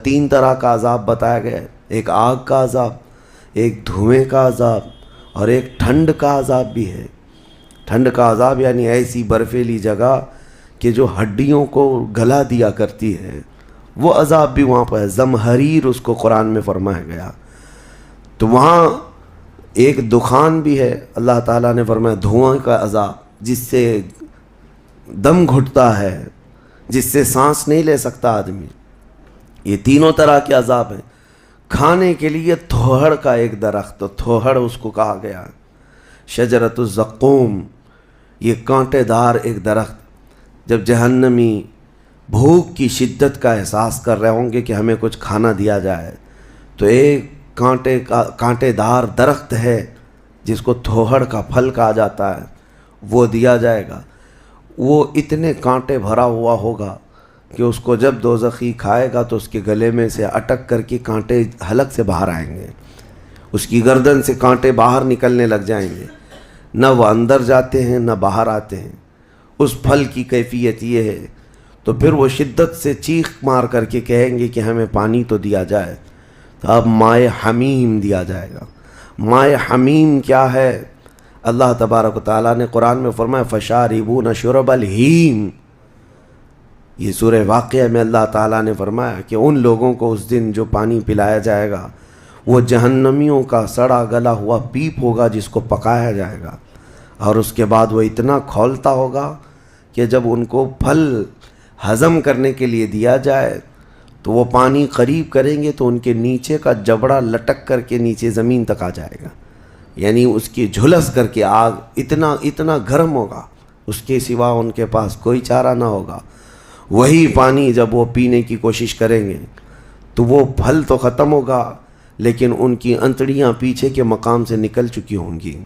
تین طرح کا عذاب بتایا گیا ہے، ایک آگ کا عذاب، ایک دھوئیں کا عذاب اور ایک ٹھنڈ کا عذاب بھی ہے۔ ٹھنڈ کا عذاب یعنی ایسی برفیلی جگہ کہ جو ہڈیوں کو گلا دیا کرتی ہے، وہ عذاب بھی وہاں پر ہے۔ زمہریر اس کو قرآن میں فرمایا گیا۔ تو وہاں ایک دخان بھی ہے، اللہ تعالیٰ نے فرمایا دھواں کا عذاب، جس سے دم گھٹتا ہے، جس سے سانس نہیں لے سکتا آدمی۔ یہ تینوں طرح کے عذاب ہیں۔ کھانے کے لیے تھوہڑ کا ایک درخت، تھوہڑ اس کو کہا گیا، شجرۃ الزقوم، یہ کانٹے دار ایک درخت۔ جب جہنمی بھوک کی شدت کا احساس کر رہے ہوں گے کہ ہمیں کچھ کھانا دیا جائے، تو ایک کانٹے دار درخت ہے جس کو تھوہڑ کا پھل کہا جاتا ہے، وہ دیا جائے گا۔ وہ اتنے کانٹے بھرا ہوا ہوگا کہ اس کو جب دوزخی کھائے گا تو اس کے گلے میں سے اٹک کر کے کانٹے حلق سے باہر آئیں گے، اس کی گردن سے کانٹے باہر نکلنے لگ جائیں گے، نہ وہ اندر جاتے ہیں نہ باہر آتے ہیں۔ اس پھل کی کیفیت یہ ہے، تو پھر وہ شدت سے چیخ مار کر کے کہیں گے کہ ہمیں پانی تو دیا جائے۔ تو اب مائے حمیم دیا جائے گا۔ مائے حمیم کیا ہے؟ اللہ تبارک و تعالیٰ نے قرآن میں فرمایا فشاربون شرب الہیم۔ یہ سورہ واقعہ میں اللہ تعالیٰ نے فرمایا کہ ان لوگوں کو اس دن جو پانی پلایا جائے گا وہ جہنمیوں کا سڑا گلا ہوا پیپ ہوگا جس کو پکایا جائے گا، اور اس کے بعد وہ اتنا کھولتا ہوگا کہ جب ان کو پھل ہضم کرنے کے لیے دیا جائے تو وہ پانی قریب کریں گے تو ان کے نیچے کا جبڑا لٹک کر کے نیچے زمین تک آ جائے گا، یعنی اس کی جھلس کر کے آگ اتنا گرم ہوگا، اس کے سوا ان کے پاس کوئی چارہ نہ ہوگا۔ وہی پانی جب وہ پینے کی کوشش کریں گے تو وہ پھل تو ختم ہوگا لیکن ان کی انتڑیاں پیچھے کے مقام سے نکل چکی ہوں گی۔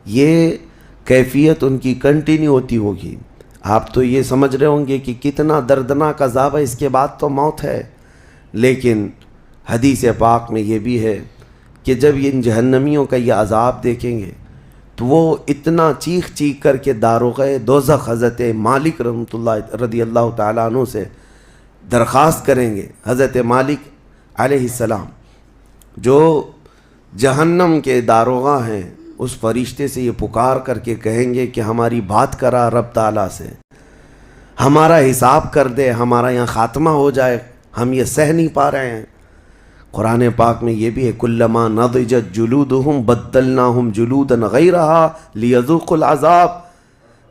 یہ کیفیت ان کی کنٹینیو ہوتی ہوگی۔ آپ تو یہ سمجھ رہے ہوں گے کہ کتنا دردناک عذاب ہے، اس کے بعد تو موت ہے، لیکن حدیث پاک میں یہ بھی ہے کہ جب ان جہنمیوں کا یہ عذاب دیکھیں گے تو وہ اتنا چیخ کر کے داروغ دوزخ حضرت مالک رحمۃ اللہ رضی اللہ تعالیٰ عنہ سے درخواست کریں گے۔ حضرت مالک علیہ السلام جو جہنم کے داروغہ ہیں، اس فرشتے سے یہ پکار کر کے کہیں گے کہ ہماری بات کرا رب تعالیٰ سے، ہمارا حساب کر دے، ہمارا یہاں خاتمہ ہو جائے، ہم یہ سہ نہیں پا رہے ہیں۔ قرآن پاک میں یہ بھی ہے کلما نضجت جلودہم بدلناہم جلودا غیرہا لیذوقوا العذاب۔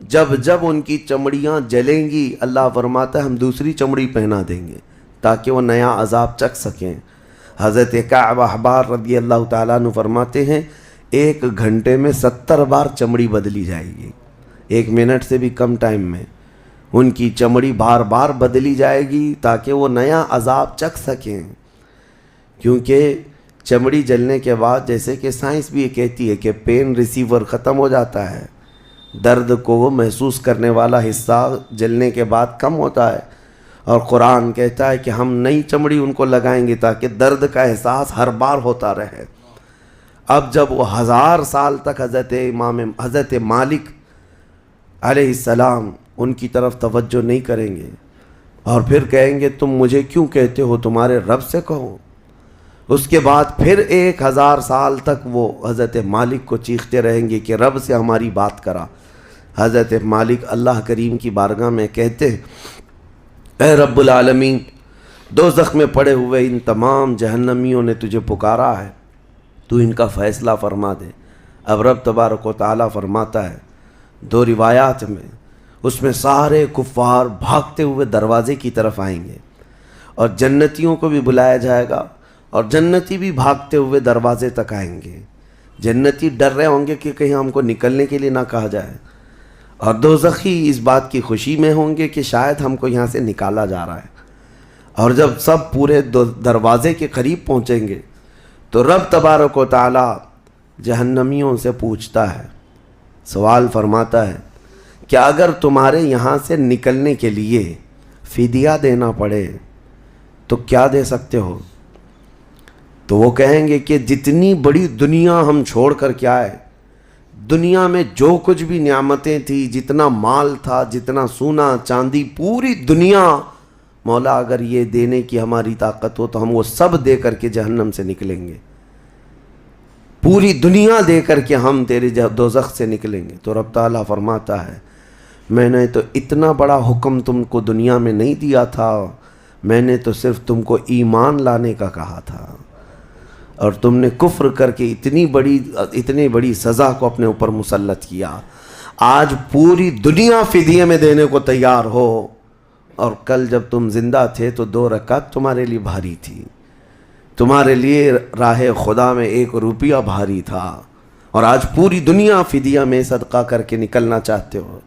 جب ان کی چمڑیاں جلیں گی، اللہ فرماتا ہے ہم دوسری چمڑی پہنا دیں گے تاکہ وہ نیا عذاب چکھ سکیں۔ حضرت کعب احبار رضی اللہ تعالیٰ عنہ فرماتے ہیں 1 گھنٹے میں 70 بار چمڑی بدلی جائے گی، 1 منٹ سے بھی کم ٹائم میں ان کی چمڑی بار بار بدلی جائے گی تاکہ وہ نیا عذاب چکھ سکیں۔ کیونکہ چمڑی جلنے کے بعد جیسے کہ سائنس بھی یہ کہتی ہے کہ پین ریسیور ختم ہو جاتا ہے، درد کو محسوس کرنے والا حصہ جلنے کے بعد کم ہوتا ہے، اور قرآن کہتا ہے کہ ہم نئی چمڑی ان کو لگائیں گے تاکہ درد کا احساس ہر بار ہوتا رہے۔ اب جب وہ 1000 سال تک حضرت مالک علیہ السلام ان کی طرف توجہ نہیں کریں گے اور پھر کہیں گے تم مجھے کیوں کہتے ہو، تمہارے رب سے کہو، اس کے بعد پھر 1000 سال تک وہ حضرت مالک کو چیختے رہیں گے کہ رب سے ہماری بات کرا۔ حضرت مالک اللہ کریم کی بارگاہ میں کہتے ہیں اے رب العالمین، دوزخ میں پڑے ہوئے ان تمام جہنمیوں نے تجھے پکارا ہے، تو ان کا فیصلہ فرما دے۔ اب رب تبارک و تعالیٰ فرماتا ہے 2 روایات میں، اس میں سارے کفار بھاگتے ہوئے دروازے کی طرف آئیں گے اور جنتیوں کو بھی بلایا جائے گا، اور جنتی بھی بھاگتے ہوئے دروازے تک آئیں گے۔ جنتی ڈر رہے ہوں گے کہ کہیں ہم کو نکلنے کے لیے نہ کہا جائے، اور دوزخی اس بات کی خوشی میں ہوں گے کہ شاید ہم کو یہاں سے نکالا جا رہا ہے۔ اور جب سب پورے دروازے کے قریب پہنچیں گے تو رب تبارک و تعالیٰ جہنمیوں سے پوچھتا ہے، سوال فرماتا ہے کہ اگر تمہارے یہاں سے نکلنے کے لیے فدیہ دینا پڑے تو کیا دے سکتے ہو؟ تو وہ کہیں گے کہ جتنی بڑی دنیا ہم چھوڑ کر کے آئے، دنیا میں جو کچھ بھی نعمتیں تھیں، جتنا مال تھا، جتنا سونا چاندی، پوری دنیا مولا اگر یہ دینے کی ہماری طاقت ہو تو ہم وہ سب دے کر کے جہنم سے نکلیں گے، پوری دنیا دے کر کے ہم تیرے دوزخ سے نکلیں گے۔ تو رب تعالیٰ فرماتا ہے میں نے تو اتنا بڑا حکم تم کو دنیا میں نہیں دیا تھا، میں نے تو صرف تم کو ایمان لانے کا کہا تھا، اور تم نے کفر کر کے اتنی بڑی سزا کو اپنے اوپر مسلط کیا۔ آج پوری دنیا فدیے میں دینے کو تیار ہو، اور کل جب تم زندہ تھے تو 2 رکعت تمہارے لیے بھاری تھی، تمہارے لیے راہ خدا میں 1 روپیہ بھاری تھا، اور آج پوری دنیا فدیہ میں صدقہ کر کے نکلنا چاہتے ہو۔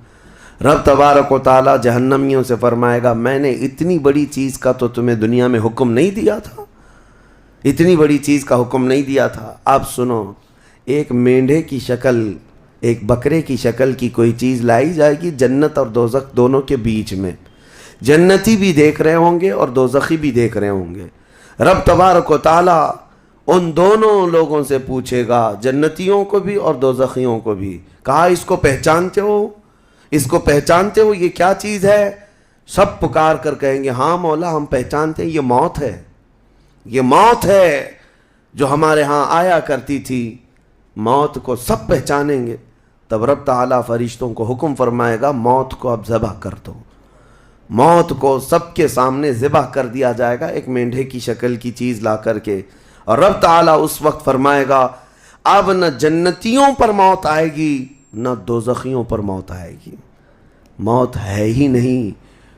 رب تبارک و تعالیٰ جہنمیوں سے فرمائے گا میں نے اتنی بڑی چیز کا تو تمہیں دنیا میں حکم نہیں دیا تھا، اتنی بڑی چیز کا حکم نہیں دیا تھا۔ اب سنو، ایک مینڈھے کی شکل، ایک بکرے کی شکل کی کوئی چیز لائی جائے گی جنت اور دوزخ دونوں کے بیچ میں، جنتی بھی دیکھ رہے ہوں گے اور دوزخی بھی دیکھ رہے ہوں گے۔ رب تبارک و تعالیٰ ان دونوں لوگوں سے پوچھے گا، جنتیوں کو بھی اور دوزخیوں کو بھی، کہا اس کو پہچانتے ہو، اس کو پہچانتے ہو، یہ کیا چیز ہے؟ سب پکار کر کہیں گے ہاں مولا ہم پہچانتے ہیں، یہ موت ہے، یہ موت ہے جو ہمارے ہاں آیا کرتی تھی۔ موت کو سب پہچانیں گے۔ تب رب تعالیٰ فرشتوں کو حکم فرمائے گا موت کو اب ذبح کر دو۔ موت کو سب کے سامنے ذبح کر دیا جائے گا، ایک مینڈھے کی شکل کی چیز لا کر کے، اور رب تعالیٰ اس وقت فرمائے گا اب نہ جنتیوں پر موت آئے گی نہ دوزخیوں پر موت آئے گی، موت ہے ہی نہیں۔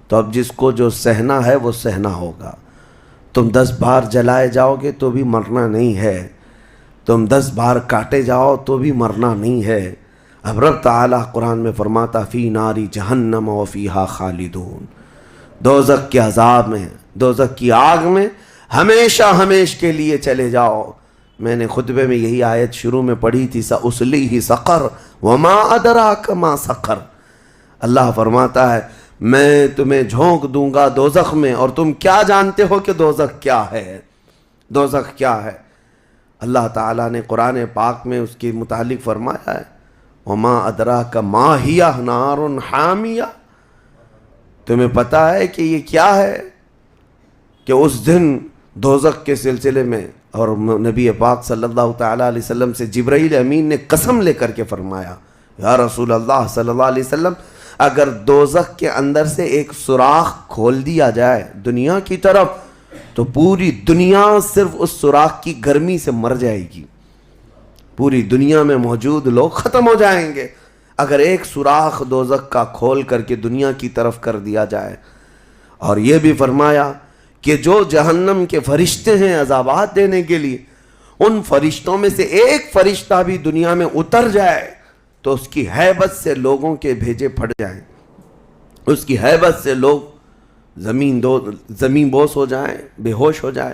تو اب جس کو جو سہنا ہے وہ سہنا ہوگا۔ تم 10 بار جلائے جاؤ گے تو بھی مرنا نہیں ہے، تم 10 بار کاٹے جاؤ تو بھی مرنا نہیں ہے۔ اب رب تعالیٰ قرآن میں فرماتا فی ناری جہنم و فیہا خالدون، دوزخ کے عذاب میں، دوزخ کی آگ میں ہمیشہ ہمیش کے لیے چلے جاؤ۔ میں نے خطبے میں یہی آیت شروع میں پڑھی تھی سأصلیہ سقر وما ادراک ما سقر۔ اللہ فرماتا ہے میں تمہیں جھونک دوں گا دوزخ میں، اور تم کیا جانتے ہو کہ دوزخ کیا ہے، دوزخ کیا ہے؟ اللہ تعالیٰ نے قرآن پاک میں اس کے متعلق فرمایا ہے وما ادراک ما ہی نار حامیہ، تمہیں پتہ ہے کہ یہ کیا ہے؟ کہ اس دن دوزخ کے سلسلے میں، اور نبی پاک صلی اللہ تعالیٰ علیہ وسلم سے جبرائیل امین نے قسم لے کر کے فرمایا یا رسول اللہ صلی اللہ علیہ وسلم اگر دوزخ کے اندر سے ایک سوراخ کھول دیا جائے دنیا کی طرف تو پوری دنیا صرف اس سوراخ کی گرمی سے مر جائے گی، پوری دنیا میں موجود لوگ ختم ہو جائیں گے اگر ایک سوراخ دوزخ کا کھول کر کے دنیا کی طرف کر دیا جائے۔ اور یہ بھی فرمایا کہ جو جہنم کے فرشتے ہیں عذابات دینے کے لیے، ان فرشتوں میں سے ایک فرشتہ بھی دنیا میں اتر جائے تو اس کی ہیبت سے لوگوں کے بھیجے پھٹ جائیں، اس کی ہیبت سے لوگ زمین بوس ہو جائیں، بے ہوش ہو جائیں،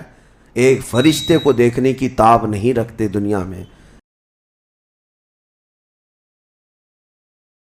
ایک فرشتے کو دیکھنے کی تاب نہیں رکھتے دنیا میں۔